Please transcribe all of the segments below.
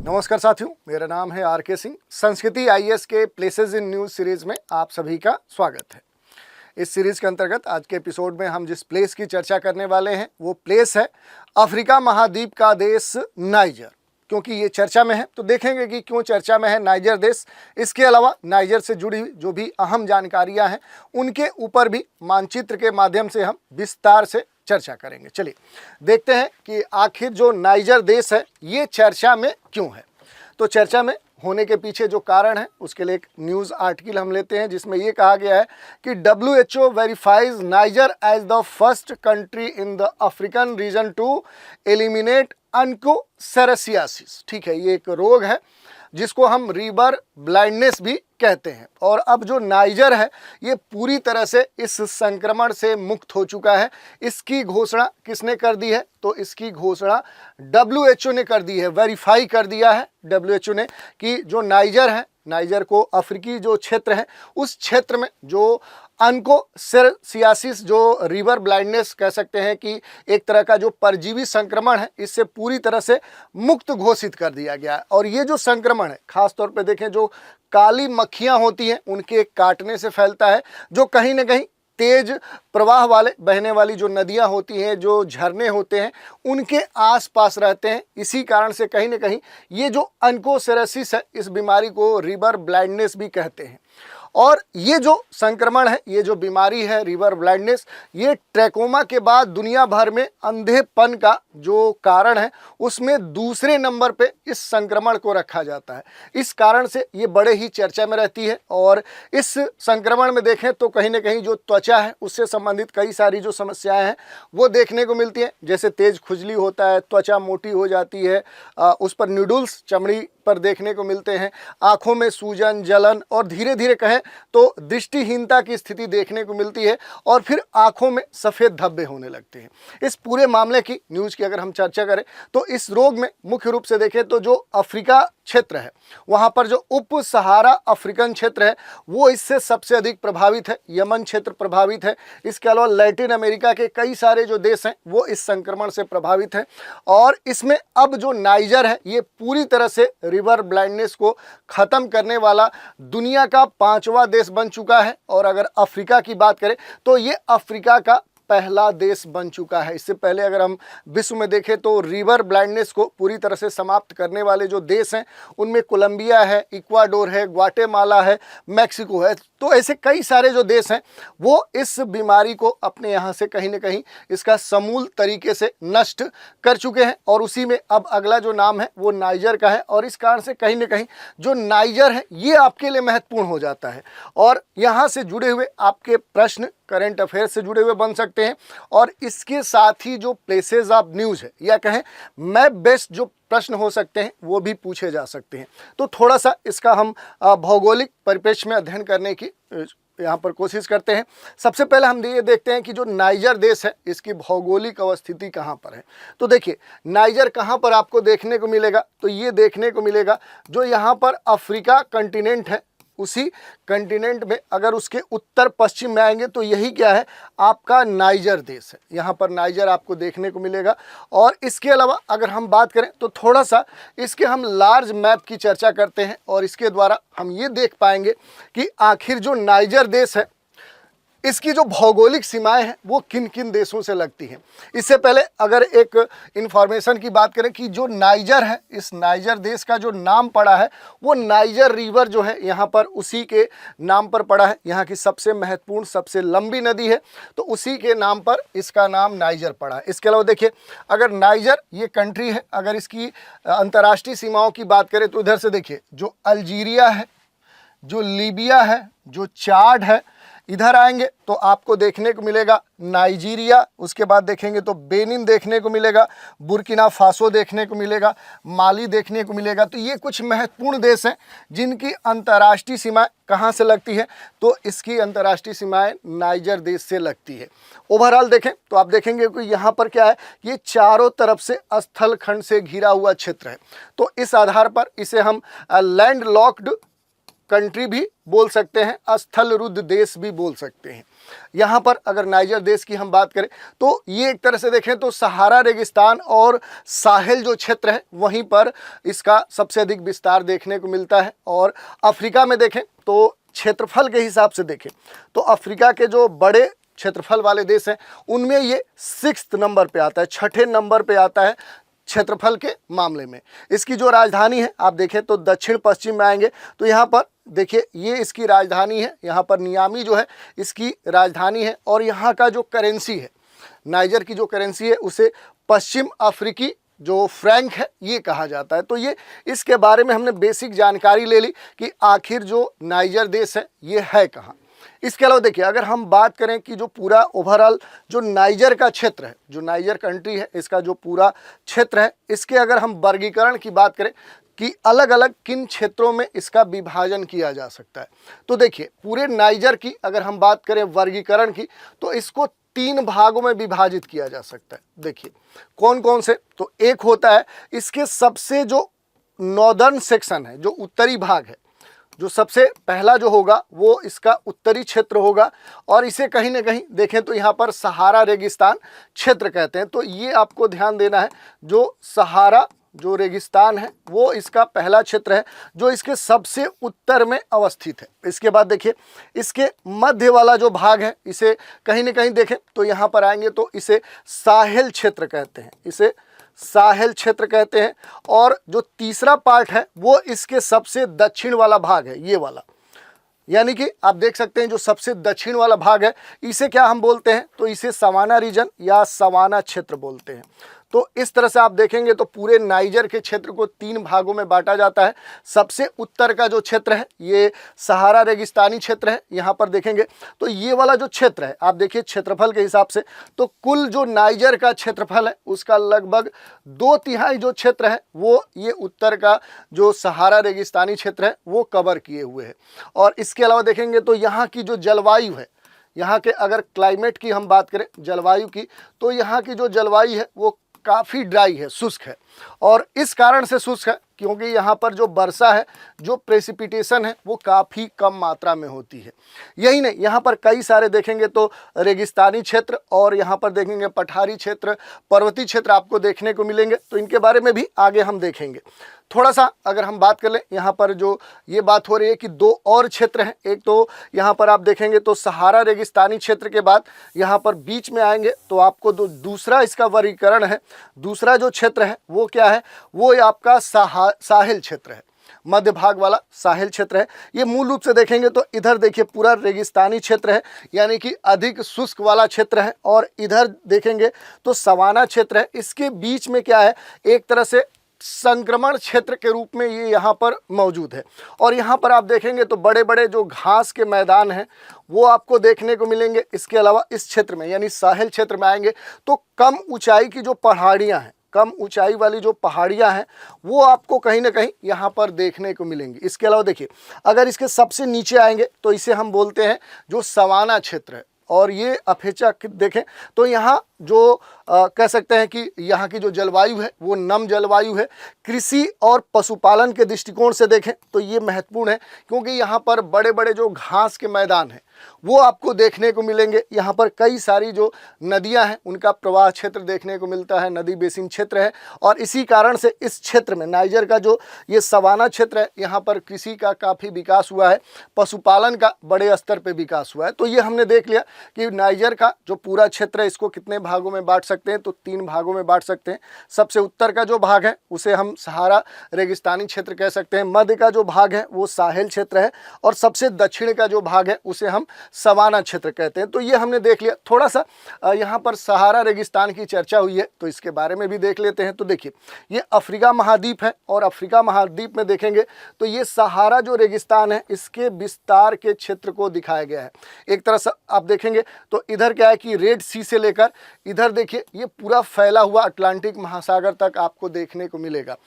नमस्कार साथियों, मेरा नाम है आर.के. सिंह। संस्कृति आईएएस के प्लेसेस इन न्यूज़ सीरीज़ में आप सभी का स्वागत है। इस सीरीज़ के अंतर्गत आज के एपिसोड में हम जिस प्लेस की चर्चा करने वाले हैं वो प्लेस है अफ्रीका महाद्वीप का देश नाइजर। क्योंकि ये चर्चा में है तो देखेंगे कि क्यों चर्चा में है नाइजर देश। इसके अलावा नाइजर से जुड़ी हुई जो भी अहम जानकारियाँ हैं उनके ऊपर भी मानचित्र के माध्यम से हम विस्तार से चर्चा करेंगे। चलिए देखते हैं कि आखिर जो नाइजर देश है ये चर्चा में क्यों है। तो चर्चा में होने के पीछे जो कारण है उसके लिए एक न्यूज़ आर्टिकल हम लेते हैं जिसमें ये कहा गया है कि WHO verifies Niger as the first country in the African region to eliminate onchocerciasis. ठीक है, ये एक रोग है जिसको हम रिवर ब्लाइंडनेस भी कहते हैं। और अब जो नाइजर है ये पूरी तरह से इस संक्रमण से मुक्त हो चुका है। इसकी घोषणा किसने कर दी है? तो इसकी घोषणा WHO ने कर दी है, वेरीफाई कर दिया है WHO ने कि जो नाइजर है, नाइजर को अफ्रीकी जो क्षेत्र है उस क्षेत्र में जो ऑन्कोसेरेसियासिस जो रिवर ब्लाइंडनेस कह सकते हैं कि एक तरह का जो परजीवी संक्रमण है इससे पूरी तरह से मुक्त घोषित कर दिया गया है। और ये जो संक्रमण है खास तौर पे देखें जो काली मक्खियां होती हैं उनके काटने से फैलता है, जो कहीं ना कहीं तेज प्रवाह वाले बहने वाली जो नदियां होती हैं, जो झरने होते हैं उनके आसपास रहते हैं। इसी कारण से कहीं ना कहीं ये जो ऑन्कोसेरेसिस है इस बीमारी को रिवर ब्लाइंडनेस भी कहते हैं। और ये जो संक्रमण है, ये जो बीमारी है रिवर ब्लाइंडनेस, ये ट्रैकोमा के बाद दुनिया भर में अंधेपन का जो कारण है उसमें दूसरे नंबर पे इस संक्रमण को रखा जाता है। इस कारण से ये बड़े ही चर्चा में रहती है। और इस संक्रमण में देखें तो कहीं ना कहीं जो त्वचा है उससे संबंधित कई सारी जो समस्याएं हैं वो देखने को मिलती हैं। जैसे तेज खुजली होता है, त्वचा मोटी हो जाती है, उस पर न्यूडल्स चमड़ी पर देखने को मिलते हैं, आंखों में सूजन, जलन और धीरे धीरे कहें तो दृष्टिहीनता की स्थिति देखने को मिलती है और फिर आंखों में सफ़ेद धब्बे होने लगते हैं। इस पूरे मामले की न्यूज़ की अगर हम चर्चा करें तो इस रोग में मुख्य रूप से देखें तो जो अफ्रीका क्षेत्र है वहाँ पर जो उप सहारा अफ्रीकन क्षेत्र है वो इससे सबसे अधिक प्रभावित है। यमन क्षेत्र प्रभावित है। इसके अलावा लैटिन अमेरिका के कई सारे जो देश हैं वो इस संक्रमण से प्रभावित हैं। और इसमें अब जो नाइजर है ये पूरी तरह से रिवर ब्लाइंडनेस को ख़त्म करने वाला दुनिया का 5वां देश बन चुका है। और अगर अफ्रीका की बात करें तो ये अफ्रीका का पहला देश बन चुका है। इससे पहले अगर हम विश्व में देखें तो रिवर ब्लाइंडनेस को पूरी तरह से समाप्त करने वाले जो देश हैं उनमें कोलंबिया है, इक्वाडोर है, ग्वाटेमाला है, मैक्सिको है। तो ऐसे कई सारे जो देश हैं वो इस बीमारी को अपने यहाँ से कहीं ना कहीं इसका समूल तरीके से नष्ट कर चुके हैं। और उसी में अब अगला जो नाम है वो नाइजर का है। और इस कारण से कहीं ना कहीं जो नाइजर है ये आपके लिए महत्वपूर्ण हो जाता है। और यहाँ से जुड़े हुए आपके प्रश्न करंट अफेयर से जुड़े हुए बन सकते हैं। और इसके साथ ही जो प्लेसेस ऑफ न्यूज़ है या कहें मैप बेस्ड जो प्रश्न हो सकते हैं वो भी पूछे जा सकते हैं। तो थोड़ा सा इसका हम भौगोलिक परिप्रेक्ष्य में अध्ययन करने की यहाँ पर कोशिश करते हैं। सबसे पहले हम ये देखते हैं कि जो नाइजर देश है इसकी भौगोलिक अवस्थिति कहाँ पर है। तो देखिए नाइजर कहाँ पर आपको देखने को मिलेगा, तो ये देखने को मिलेगा जो यहाँ पर अफ्रीका कंटिनेंट है उसी कंटिनेंट में अगर उसके उत्तर पश्चिम में आएंगे तो यही क्या है आपका नाइजर देश है। यहाँ पर नाइजर आपको देखने को मिलेगा। और इसके अलावा अगर हम बात करें तो थोड़ा सा इसके हम लार्ज मैप की चर्चा करते हैं और इसके द्वारा हम ये देख पाएंगे कि आखिर जो नाइजर देश है इसकी जो भौगोलिक सीमाएं हैं वो किन किन देशों से लगती हैं। इससे पहले अगर एक इन्फॉर्मेशन की बात करें कि जो नाइजर है इस नाइजर देश का जो नाम पड़ा है वो नाइजर रिवर जो है यहाँ पर उसी के नाम पर पड़ा है। यहाँ की सबसे महत्वपूर्ण सबसे लंबी नदी है तो उसी के नाम पर इसका नाम नाइजर पड़ा है। इसके अलावा देखिए अगर नाइजर ये कंट्री है, अगर इसकी अंतर्राष्ट्रीय सीमाओं की बात करें तो इधर से देखिए जो अल्जीरिया है, जो लीबिया है, जो चाड है, इधर आएंगे तो आपको देखने को मिलेगा नाइजीरिया, उसके बाद देखेंगे तो बेनिन देखने को मिलेगा, बुर्किना फासो देखने को मिलेगा, माली देखने को मिलेगा। तो ये कुछ महत्वपूर्ण देश हैं जिनकी अंतर्राष्ट्रीय सीमाएं कहाँ से लगती है, तो इसकी अंतर्राष्ट्रीय सीमाएं नाइजर देश से लगती है। ओवरऑल देखें तो आप देखेंगे कि यहाँ पर क्या है, ये चारों तरफ से स्थल खंड से घिरा हुआ क्षेत्र है। तो इस आधार पर इसे हम लैंड लॉक्ड कंट्री भी बोल सकते हैं, स्थल रुद्ध देश भी बोल सकते हैं। यहाँ पर अगर नाइजर देश की हम बात करें तो ये एक तरह से देखें तो सहारा रेगिस्तान और साहेल जो क्षेत्र है वहीं पर इसका सबसे अधिक विस्तार देखने को मिलता है। और अफ्रीका में देखें तो क्षेत्रफल के हिसाब से देखें तो अफ्रीका के जो बड़े क्षेत्रफल वाले देश हैं उनमें ये 6th नंबर पे आता है, 6ठे नंबर पे आता है क्षेत्रफल के मामले में। इसकी जो राजधानी है आप देखें तो दक्षिण पश्चिम में आएंगे तो यहाँ पर देखिए ये इसकी राजधानी है, यहाँ पर नियामी जो है इसकी राजधानी है। और यहाँ का जो करेंसी है, नाइजर की जो करेंसी है उसे पश्चिम अफ्रीकी जो फ्रैंक है ये कहा जाता है। तो ये इसके बारे में हमने बेसिक जानकारी ले ली कि आखिर जो नाइजर देश है ये है कहाँ। इसके अलावा देखिए अगर हम बात करें कि जो पूरा ओवरऑल जो नाइजर का क्षेत्र है, जो नाइजर कंट्री है इसका जो पूरा क्षेत्र है, इसके अगर हम वर्गीकरण की बात करें कि अलग अलग किन क्षेत्रों में इसका विभाजन किया जा सकता है, तो देखिए पूरे नाइजर की अगर हम बात करें वर्गीकरण की तो इसको 3 भागों में विभाजित किया जा सकता है। देखिए कौन कौन से, तो एक होता है इसके सबसे जो नॉर्दर्न सेक्शन है, जो उत्तरी भाग है, जो सबसे पहला जो होगा वो इसका उत्तरी क्षेत्र होगा। और इसे कहीं ना कहीं देखें तो यहाँ पर सहारा रेगिस्तान क्षेत्र कहते हैं। तो ये आपको ध्यान देना है, जो सहारा जो रेगिस्तान है वो इसका पहला क्षेत्र है जो इसके सबसे उत्तर में अवस्थित है। इसके बाद देखिए इसके मध्य वाला जो भाग है इसे कहीं ना कहीं देखें तो यहाँ पर आएंगे तो इसे साहेल क्षेत्र कहते हैं, इसे साहेल क्षेत्र कहते हैं। और जो तीसरा पार्ट है वो इसके सबसे दक्षिण वाला भाग है, ये वाला, यानी कि आप देख सकते हैं जो सबसे दक्षिण वाला भाग है इसे क्या हम बोलते हैं, तो इसे सवाना रीजन या सवाना क्षेत्र बोलते हैं। तो इस तरह से आप देखेंगे तो पूरे नाइजर के क्षेत्र को 3 भागों में बांटा जाता है। सबसे उत्तर का जो क्षेत्र है ये सहारा रेगिस्तानी क्षेत्र है। यहाँ पर देखेंगे तो ये वाला जो क्षेत्र है आप देखिए क्षेत्रफल के हिसाब से तो कुल जो नाइजर का क्षेत्रफल है उसका लगभग 2/3 जो क्षेत्र है वो ये उत्तर का जो सहारा रेगिस्तानी क्षेत्र है वो कवर किए हुए है। और इसके अलावा देखेंगे तो यहाँ की जो जलवायु है, यहाँ के अगर क्लाइमेट की हम बात करें जलवायु की, तो यहाँ की जो जलवायु है वो काफ़ी ड्राई है, शुष्क है। और इस कारण से शुष्क है क्योंकि यहाँ पर जो वर्षा है, जो प्रेसिपिटेशन है वो काफ़ी कम मात्रा में होती है। यही नहीं, यहाँ पर कई सारे देखेंगे तो रेगिस्तानी क्षेत्र और यहाँ पर देखेंगे पठारी क्षेत्र, पर्वतीय क्षेत्र आपको देखने को मिलेंगे। तो इनके बारे में भी आगे हम देखेंगे। थोड़ा सा अगर हम बात कर लें, यहाँ पर जो ये बात हो रही है कि 2 और क्षेत्र हैं। एक तो यहाँ पर आप देखेंगे तो सहारा रेगिस्तानी क्षेत्र के बाद यहाँ पर बीच में आएंगे तो आपको दूसरा इसका वर्गीकरण है, दूसरा जो क्षेत्र है वो क्या है, वो आपका साहेल क्षेत्र है, मध्य भाग वाला साहेल क्षेत्र है। ये मूल रूप से देखेंगे तो इधर देखिए पूरा रेगिस्तानी क्षेत्र है, यानी कि अधिक शुष्क वाला क्षेत्र है। और इधर देखेंगे तो सवाना क्षेत्र है। इसके बीच में क्या है, एक तरह से संक्रमण क्षेत्र के रूप में ये यहाँ पर मौजूद है। और यहाँ पर आप देखेंगे तो बड़े बड़े जो घास के मैदान हैं वो आपको देखने को मिलेंगे। इसके अलावा इस क्षेत्र में यानी साहेल क्षेत्र में आएंगे तो कम ऊंचाई की जो पहाड़ियाँ हैं, कम ऊंचाई वाली जो पहाड़ियाँ हैं वो आपको कहीं ना कहीं यहाँ पर देखने को मिलेंगी। इसके अलावा देखिए अगर इसके सबसे नीचे आएंगे तो इसे हम बोलते हैं जो सवाना क्षेत्र है। और ये अपेक्षाकृत देखें तो यहाँ जो कह सकते हैं कि यहाँ की जो जलवायु है वो नम जलवायु है। कृषि और पशुपालन के दृष्टिकोण से देखें तो ये महत्वपूर्ण है क्योंकि यहाँ पर बड़े बड़े जो घास के मैदान हैं वो आपको देखने को मिलेंगे। यहाँ पर कई सारी जो नदियाँ हैं उनका प्रवाह क्षेत्र देखने को मिलता है, नदी बेसिन क्षेत्र है। और इसी कारण से इस क्षेत्र में नाइजर का जो ये सवाना क्षेत्र है यहाँ पर कृषि का काफ़ी विकास हुआ है, पशुपालन का बड़े स्तर पर विकास हुआ है। तो ये हमने देख लिया कि नाइजर का जो पूरा क्षेत्र है इसको कितने भागों में बांट सकते हैं, तो 3 भागों में बांट सकते हैं। सबसे उत्तर का जो भाग है उसे हम सहारा रेगिस्तानी क्षेत्र कह सकते हैं, मध्य का जो भाग है वो साहेल क्षेत्र है और सबसे दक्षिण का जो भाग है उसे हम सवाना क्षेत्र कहते हैं। तो ये हमने देख लिया। थोड़ा सा यहाँ पर सहारा रेगिस्तान की चर्चा हुई है तो इसके बारे में भी देख लेते हैं। तो देखिए ये अफ्रीका महाद्वीप है और अफ्रीका महाद्वीप में देखेंगे तो ये सहारा जो रेगिस्तान है इसके विस्तार के क्षेत्र को दिखाया गया है। एक तरह से आप देखेंगे तो इधर क्या है कि रेड सी से लेकर इधर देखिए ये पूरा फैला हुआ अटलांटिक महासागर तक आपको देखने को मिलेगा।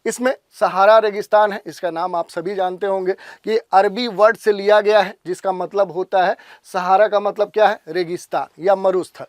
इसमें सहारा रेगिस्तान है, इसका नाम आप सभी जानते होंगे कि अरबी वर्ड से लिया गया है जिसका मतलब होता है, सहारा का मतलब क्या है, रेगिस्तान या मरुस्थल।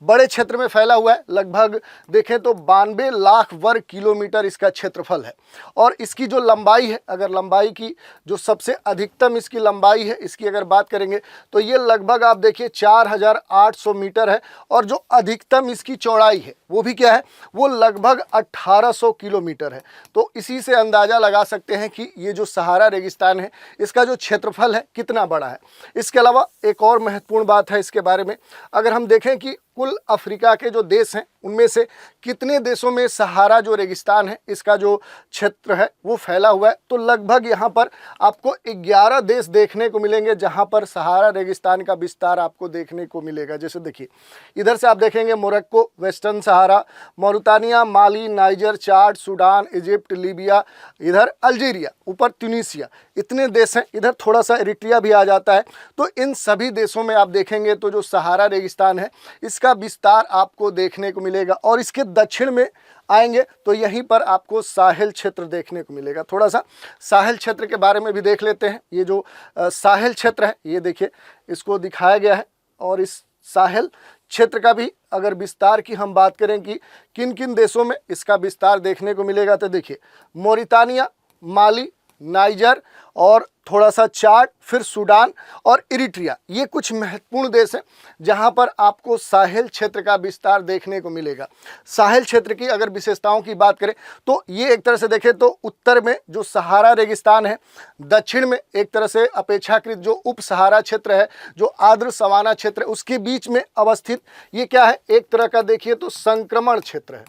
बड़े क्षेत्र में फैला हुआ है, लगभग देखें तो 92 लाख वर्ग किलोमीटर इसका क्षेत्रफल है। और इसकी जो लंबाई है, अगर लंबाई की जो सबसे अधिकतम इसकी लंबाई है, इसकी अगर बात करेंगे तो ये लगभग आप देखिए 4800 मीटर है। और जो अधिकतम इसकी चौड़ाई है वो भी क्या है, वो लगभग 1800 किलोमीटर है। तो इसी से अंदाज़ा लगा सकते हैं कि ये जो सहारा रेगिस्तान है इसका जो क्षेत्रफल है कितना बड़ा है। इसके अलावा एक और महत्वपूर्ण बात है इसके बारे में, अगर हम देखें कि कुल अफ्रीका के जो देश हैं उनमें से कितने देशों में सहारा जो रेगिस्तान है इसका जो क्षेत्र है वो फैला हुआ है, तो लगभग यहाँ पर आपको 11 देश देखने को मिलेंगे जहाँ पर सहारा रेगिस्तान का विस्तार आपको देखने को मिलेगा। जैसे देखिए इधर से आप देखेंगे मोरक्को, वेस्टर्न सहारा, मौरितानिया, माली, नाइजर, चाड, सूडान, इजिप्ट, लीबिया, इधर अल्जीरिया, ऊपर ट्यूनीसिया, इतने देश हैं। इधर थोड़ा सा इरिट्रिया भी आ जाता है। तो इन सभी देशों में आप देखेंगे तो जो सहारा रेगिस्तान है इसका विस्तार आपको देखने को मिलेगा। और इसके दक्षिण में आएंगे तो यहीं पर आपको साहिल क्षेत्र देखने को मिलेगा। थोड़ा सा साहिल क्षेत्र के बारे में भी देख लेते हैं। ये जो साहिल क्षेत्र है ये देखिए इसको दिखाया गया है। और इस साहिल क्षेत्र का भी अगर विस्तार की हम बात करें कि किन किन देशों में इसका विस्तार देखने को मिलेगा, तो देखिए मौरितानिया, माली, नाइजर और थोड़ा सा चाड, फिर सूडान और इरिट्रिया, ये कुछ महत्वपूर्ण देश हैं जहां पर आपको साहिल क्षेत्र का विस्तार देखने को मिलेगा। साहिल क्षेत्र की अगर विशेषताओं की बात करें तो ये एक तरह से देखें तो उत्तर में जो सहारा रेगिस्तान है, दक्षिण में एक तरह से अपेक्षाकृत जो उप सहारा क्षेत्र है, जो आर्द्र सवाना क्षेत्र है, उसके बीच में अवस्थित ये क्या है, एक तरह का देखिए तो संक्रमण क्षेत्र है,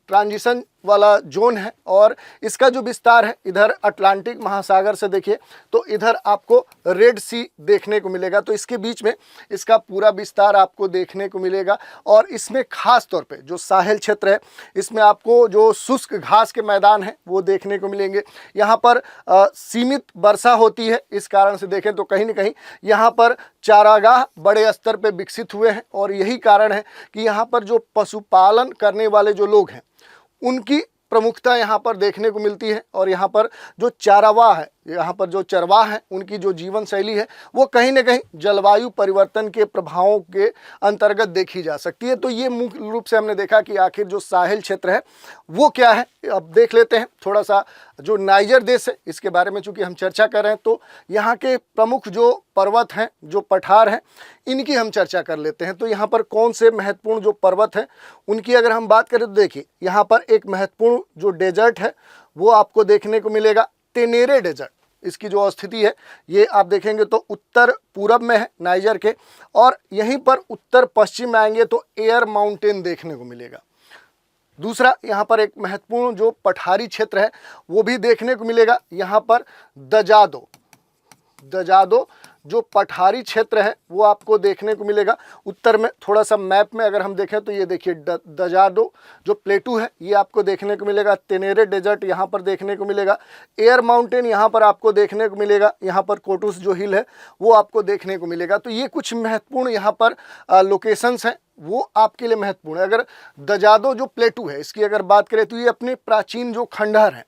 ट्रांजिशन वाला जोन है। और इसका जो विस्तार है इधर अटलांटिक महासागर से देखिए तो इधर आपको रेड सी देखने को मिलेगा। तो इसके बीच में इसका पूरा विस्तार आपको देखने को मिलेगा। और इसमें खास तौर पे जो साहिल क्षेत्र है इसमें आपको जो शुष्क घास के मैदान हैं वो देखने को मिलेंगे। यहाँ पर सीमित वर्षा होती है, इस कारण से देखें तो कहीं ना कहीं यहाँ पर चारागाह बड़े स्तर पर विकसित हुए हैं। और यही कारण है कि यहाँ पर जो पशुपालन करने वाले जो लोग हैं उनकी प्रमुखता यहाँ पर देखने को मिलती है। और यहाँ पर जो चारावाह है, यहाँ पर जो चरवाह हैं उनकी जो जीवन शैली है वो कहीं ना कहीं जलवायु परिवर्तन के प्रभावों के अंतर्गत देखी जा सकती है। तो ये मुख्य रूप से हमने देखा कि आखिर जो साहिल क्षेत्र है वो क्या है। अब देख लेते हैं थोड़ा सा जो नाइजर देश है इसके बारे में, चूँकि हम चर्चा कर रहे हैं तो यहाँ के प्रमुख जो पर्वत हैं, जो पठार हैं, इनकी हम चर्चा कर लेते हैं। तो यहाँ पर कौन से महत्वपूर्ण जो पर्वत हैं उनकी अगर हम बात करें तो देखिए यहाँ पर एक महत्वपूर्ण जो डेजर्ट है वो आपको देखने को मिलेगा, तेनेरे डेजर्ट। इसकी जो स्थिति है ये आप देखेंगे तो उत्तर पूरब में है नाइजर के। और यहीं पर उत्तर पश्चिम में आएंगे तो एयर माउंटेन देखने को मिलेगा। दूसरा यहाँ पर एक महत्वपूर्ण जो पठारी क्षेत्र है वो भी देखने को मिलेगा। यहाँ पर दजादो जो पठारी क्षेत्र है वो आपको देखने को मिलेगा उत्तर में। थोड़ा सा मैप में अगर हम देखें तो ये देखिए दजादो जो प्लेटू है ये आपको देखने को मिलेगा। तेनेरे डेजर्ट यहाँ पर देखने को मिलेगा। एयर माउंटेन यहाँ पर आपको देखने को मिलेगा। यहाँ पर कोटुस जो हिल है वो आपको देखने को मिलेगा। तो ये कुछ महत्वपूर्ण यहाँ पर लोकेशंस हैं वो आपके लिए महत्वपूर्ण है। अगर दजादो जो प्लेटू है इसकी अगर बात करें तो ये अपने प्राचीन जो खंडहर हैं,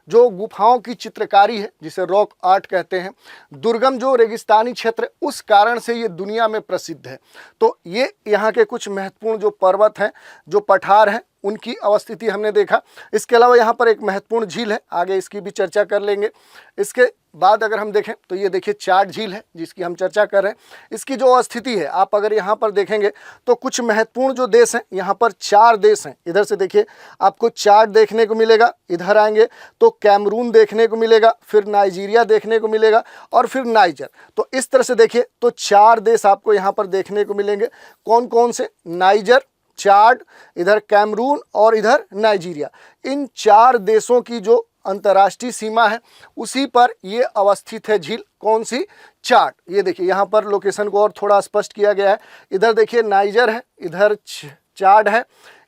जो गुफाओं की चित्रकारी है जिसे रॉक आर्ट कहते हैं, दुर्गम जो रेगिस्तानी क्षेत्र उस कारण से ये दुनिया में प्रसिद्ध है। तो ये यहाँ के कुछ महत्वपूर्ण जो पर्वत हैं, जो पठार हैं, उनकी अवस्थिति हमने देखा। इसके अलावा यहाँ पर एक महत्वपूर्ण झील है, आगे इसकी भी चर्चा कर लेंगे। इसके बाद अगर हम देखें तो ये देखिए चाड झील है जिसकी हम चर्चा कर रहे हैं। इसकी जो स्थिति है आप अगर यहाँ पर देखेंगे तो कुछ महत्वपूर्ण जो देश हैं, यहाँ पर 4 देश हैं। इधर से देखिए आपको चाड देखने को मिलेगा, इधर आएंगे तो कैमरून देखने को मिलेगा, फिर नाइजीरिया देखने को मिलेगा और फिर नाइजर। तो इस तरह से देखिए तो 4 देश आपको यहाँ पर देखने को मिलेंगे। कौन कौन से? नाइजर, चाड, इधर कैमरून और इधर नाइजीरिया। इन 4 देशों की जो अंतर्राष्ट्रीय सीमा है उसी पर ये अवस्थित है झील। कौन सी? चाड। ये देखिए यहाँ पर लोकेशन को और थोड़ा स्पष्ट किया गया है। इधर देखिए नाइजर है, इधर चाड है,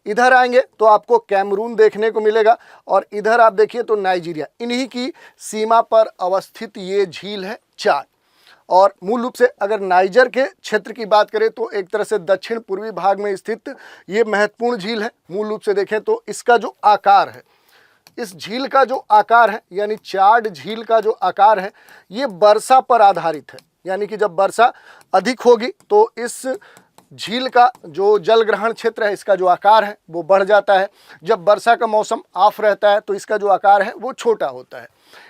इधर आएंगे तो आपको कैमरून देखने को मिलेगा और इधर आप देखिए तो नाइजीरिया। इन्हीं की सीमा पर अवस्थित ये झील है चाड। और मूल रूप से अगर नाइजर के क्षेत्र की बात करें तो एक तरह से दक्षिण पूर्वी भाग में स्थित ये महत्वपूर्ण झील है। मूल रूप से देखें तो इसका जो आकार है, इस झील का जो आकार है यानी चाड झील का जो आकार है ये वर्षा पर आधारित है। यानी कि जब वर्षा अधिक होगी तो इस झील का जो जल ग्रहण क्षेत्र है इसका जो आकार है वो बढ़ जाता है। जब वर्षा का मौसम ऑफ रहता है तो इसका जो आकार है वो छोटा होता है।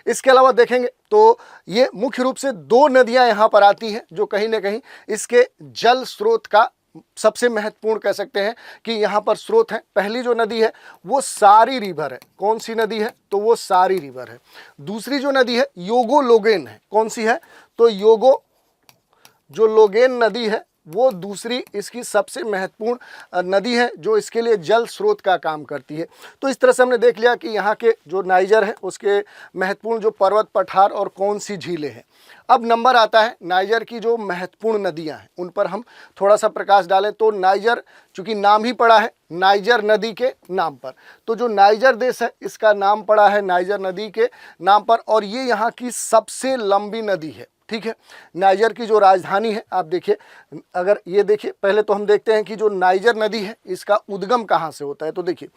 इसके अलावा देखेंगे तो ये मुख्य रूप से दो नदियां यहाँ पर आती हैं जो कहीं ना कहीं इसके जल स्रोत का सबसे महत्वपूर्ण कह सकते हैं कि यहाँ पर स्रोत है। पहली जो नदी है वो सारी रिवर है। कौन सी नदी है? तो वो सारी रिवर है। दूसरी जो नदी है योगो लोगेन है। कौन सी है? तो योगो जो लोगेन नदी है वो दूसरी इसकी सबसे महत्वपूर्ण नदी है जो इसके लिए जल स्रोत का काम करती है। तो इस तरह से हमने देख लिया कि यहाँ के जो नाइजर है उसके महत्वपूर्ण जो पर्वत पठार और कौन सी झीलें हैं। अब नंबर आता है नाइजर की जो महत्वपूर्ण नदियाँ हैं उन पर हम थोड़ा सा प्रकाश डालें। तो नाइजर चूँकि नाम ही पड़ा है नाइजर नदी के नाम पर, तो जो नाइजर देश है इसका नाम पड़ा है नाइजर नदी के नाम पर और ये यहाँ की सबसे लंबी नदी है। ठीक है, नाइजर की जो राजधानी है आप देखिए, अगर ये देखिए पहले तो हम देखते हैं कि जो नाइजर नदी है इसका उद्गम कहाँ से होता है। तो देखिए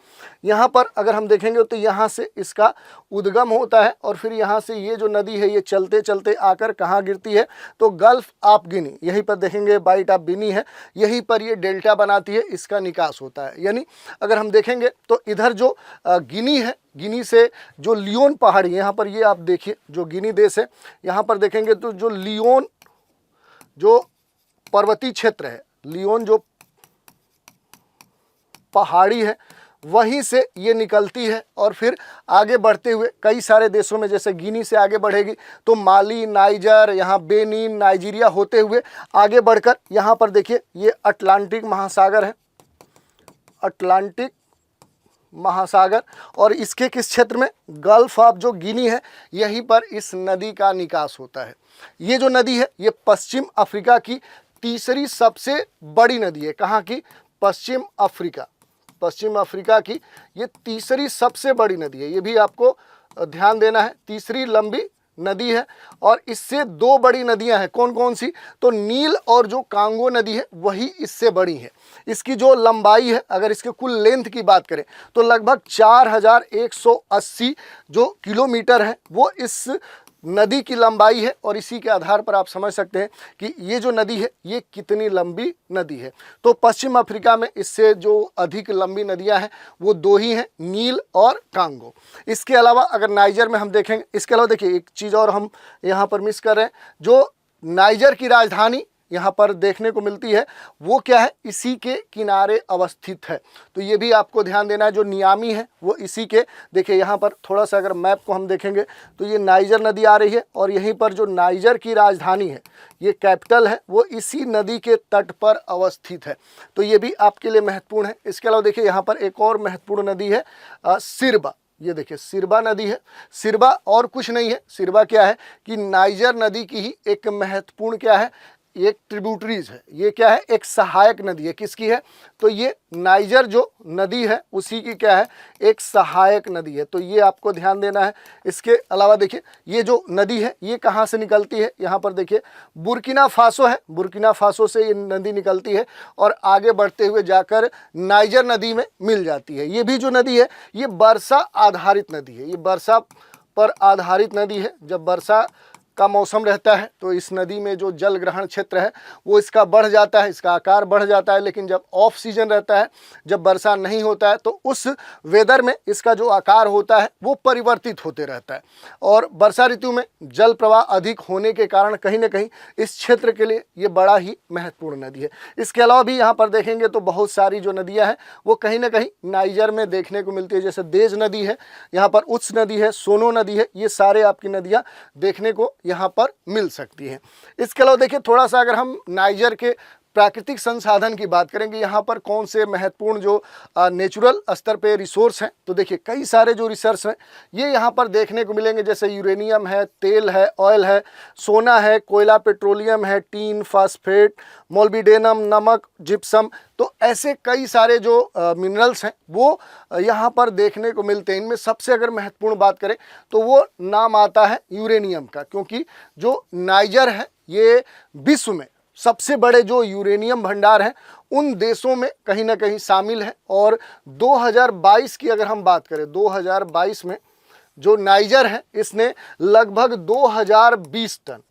यहाँ पर अगर हम देखेंगे तो यहाँ से इसका उद्गम होता है और फिर यहाँ से ये जो नदी है ये चलते चलते आकर कहाँ गिरती है? तो गल्फ ऑफ गिनी, यहीं पर देखेंगे बाइट ऑफ बिनी है, यहीं पर ये डेल्टा बनाती है, इसका निकास होता है। यानी अगर हम देखेंगे तो इधर जो गिनी है, गिनी से जो लियोन पहाड़ी, यहाँ पर ये आप देखिए जो गिनी देश है यहाँ पर देखेंगे तो जो लियोन जो पर्वतीय क्षेत्र है, लियोन जो पहाड़ी है वहीं से ये निकलती है और फिर आगे बढ़ते हुए कई सारे देशों में, जैसे गिनी से आगे बढ़ेगी तो माली, नाइजर, यहाँ बेनिन, नाइजीरिया होते हुए आगे बढ़कर यहाँ पर देखिए ये अटलांटिक महासागर है, अटलांटिक महासागर, और इसके किस क्षेत्र में? गल्फ ऑफ जो गिनी है यहीं पर इस नदी का निकास होता है। ये जो नदी है ये पश्चिम अफ्रीका की तीसरी सबसे बड़ी नदी है। कहाँ की? पश्चिम अफ्रीका, पश्चिम अफ्रीका की ये तीसरी सबसे बड़ी नदी है। ये भी आपको ध्यान देना है, तीसरी लंबी नदी है और इससे दो बड़ी नदियां हैं। कौन कौन सी? तो नील और जो कांगो नदी है वही इससे बड़ी है। इसकी जो लंबाई है, अगर इसके कुल लेंथ की बात करें तो लगभग 4180 जो किलोमीटर है वो इस नदी की लंबाई है और इसी के आधार पर आप समझ सकते हैं कि ये जो नदी है ये कितनी लंबी नदी है। तो पश्चिम अफ्रीका में इससे जो अधिक लंबी नदियां हैं वो दो ही हैं, नील और कांगो। इसके अलावा अगर नाइजर में हम देखेंगे, इसके अलावा देखिए एक चीज़ और हम यहाँ पर मिस कर रहे हैं, जो नाइजर की राजधानी यहाँ पर देखने को मिलती है वो क्या है? इसी के किनारे अवस्थित है। तो ये भी आपको ध्यान देना है, जो नियामी है वो इसी के, देखिए यहाँ पर थोड़ा सा अगर मैप को हम देखेंगे तो ये नाइजर नदी आ रही है और यहीं पर जो नाइजर की राजधानी है, ये कैपिटल है, वो इसी नदी के तट पर अवस्थित है। तो ये भी आपके लिए महत्वपूर्ण है। इसके अलावा देखिए यहाँ पर एक और महत्वपूर्ण नदी है सिरबा। ये देखिए सिरबा नदी है। सिरबा और कुछ नहीं है, सिरबा क्या है कि नाइजर नदी की ही एक महत्वपूर्ण क्या है, एक ट्रिब्यूटरीज है। ये क्या है? एक सहायक नदी है। किसकी है? तो ये नाइजर जो नदी है उसी की क्या है? एक सहायक नदी है। तो ये आपको ध्यान देना है। इसके अलावा देखिए ये जो नदी है ये कहाँ से निकलती है? यहाँ पर देखिए बुर्किना फासो है, बुर्किना फासो से ये नदी निकलती है और आगे बढ़ते हुए जाकर नाइजर नदी में मिल जाती है। ये भी जो नदी है ये वर्षा आधारित नदी है, ये वर्षा पर आधारित नदी है। जब वर्षा का मौसम रहता है तो इस नदी में जो जल ग्रहण क्षेत्र है वो इसका बढ़ जाता है, इसका आकार बढ़ जाता है। लेकिन जब ऑफ सीजन रहता है, जब वर्षा नहीं होता है, तो उस वेदर में इसका जो आकार होता है वो परिवर्तित होते रहता है। और वर्षा ऋतु में जल प्रवाह अधिक होने के कारण कहीं ना कहीं इस क्षेत्र के लिए ये बड़ा ही महत्वपूर्ण नदी है। इसके अलावा भी यहाँ पर देखेंगे तो बहुत सारी जो नदियाँ हैं वो कहीं ना कहीं नाइजर में देखने को मिलती है। जैसे देज नदी है, यहाँ पर उच्च नदी है, सोनो नदी है, ये सारे आपकी नदियाँ देखने को यहाँ पर मिल सकती हैं। इसके अलावा देखिए थोड़ा सा अगर हम नाइजर के प्राकृतिक संसाधन की बात करेंगे, यहाँ पर कौन से महत्वपूर्ण जो नेचुरल स्तर पे रिसोर्स हैं, तो देखिए कई सारे जो रिसोर्स हैं ये यहाँ पर देखने को मिलेंगे। जैसे यूरेनियम है, तेल है, ऑयल है, सोना है, कोयला, पेट्रोलियम है, टीन, फास्फेट, मोल्बिडेनम, नमक, जिप्सम, तो ऐसे कई सारे जो मिनरल्स हैं वो यहाँ पर देखने को मिलते हैं। इनमें सबसे अगर महत्वपूर्ण बात करें तो वो नाम आता है यूरेनियम का, क्योंकि जो नाइजर है ये विश्व में सबसे बड़े जो यूरेनियम भंडार हैं उन देशों में कहीं ना कहीं शामिल है। और 2022 की अगर हम बात करें, 2022 में जो नाइजर है इसने लगभग 2020 टन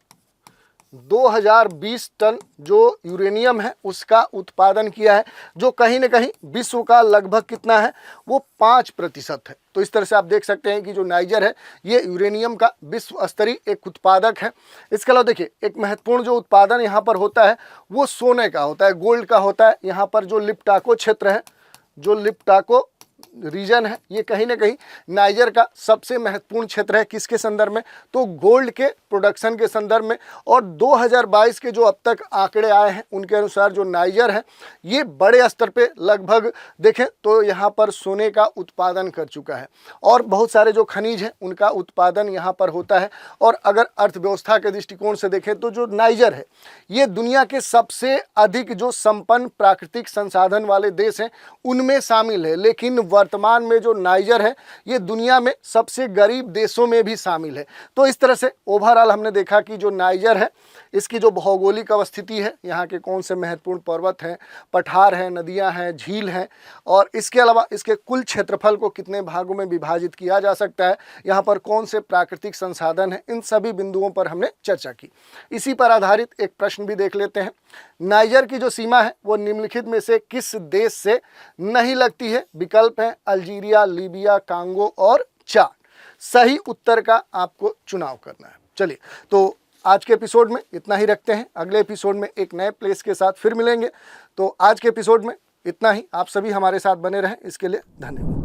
2020 टन जो यूरेनियम है उसका उत्पादन किया है, जो कहीं ना कहीं विश्व का लगभग कितना है, वो 5% है। तो इस तरह से आप देख सकते हैं कि जो नाइजर है ये यूरेनियम का विश्व स्तरीय एक उत्पादक है। इसके अलावा देखिए एक महत्वपूर्ण जो उत्पादन यहाँ पर होता है वो सोने का होता है, गोल्ड का होता है। यहाँ पर जो लिप्टाको क्षेत्र है, जो लिप्टाको रीजन है, ये कहीं ना कहीं नाइजर का सबसे महत्वपूर्ण क्षेत्र है। किसके संदर्भ में, तो गोल्ड के प्रोडक्शन के संदर्भ में। और 2022 के जो अब तक आंकड़े आए हैं उनके अनुसार जो नाइजर है ये बड़े स्तर पे लगभग देखें तो यहाँ पर सोने का उत्पादन कर चुका है और बहुत सारे जो खनिज हैं उनका उत्पादन यहाँ पर होता है। और अगर अर्थव्यवस्था के दृष्टिकोण से देखें तो जो नाइजर है ये दुनिया के सबसे अधिक जो संपन्न प्राकृतिक संसाधन वाले देश हैं उनमें शामिल है, लेकिन वर्तमान में जो नाइजर है ये दुनिया में सबसे गरीब देशों में भी शामिल है। तो इस तरह से ओवरऑल हमने देखा कि जो नाइजर है इसकी जो भौगोलिक अवस्थिति है, यहाँ के कौन से महत्वपूर्ण पर्वत हैं, पठार हैं, नदियाँ हैं, झील हैं, और इसके अलावा इसके कुल क्षेत्रफल को कितने भागों में विभाजित किया जा सकता है, यहाँ पर कौन से प्राकृतिक संसाधन हैं, इन सभी बिंदुओं पर हमने चर्चा की। इसी पर आधारित एक प्रश्न भी देख लेते हैं। नाइजर की जो सीमा है वो निम्नलिखित में से किस देश से नहीं लगती है? विकल्प है अल्जीरिया, लीबिया, कांगो और चाड। सही उत्तर का आपको चुनाव करना है। चलिए तो आज के एपिसोड में इतना ही रखते हैं, अगले एपिसोड में एक नए प्लेस के साथ फिर मिलेंगे। तो आज के एपिसोड में इतना ही, आप सभी हमारे साथ बने रहें, इसके लिए धन्यवाद।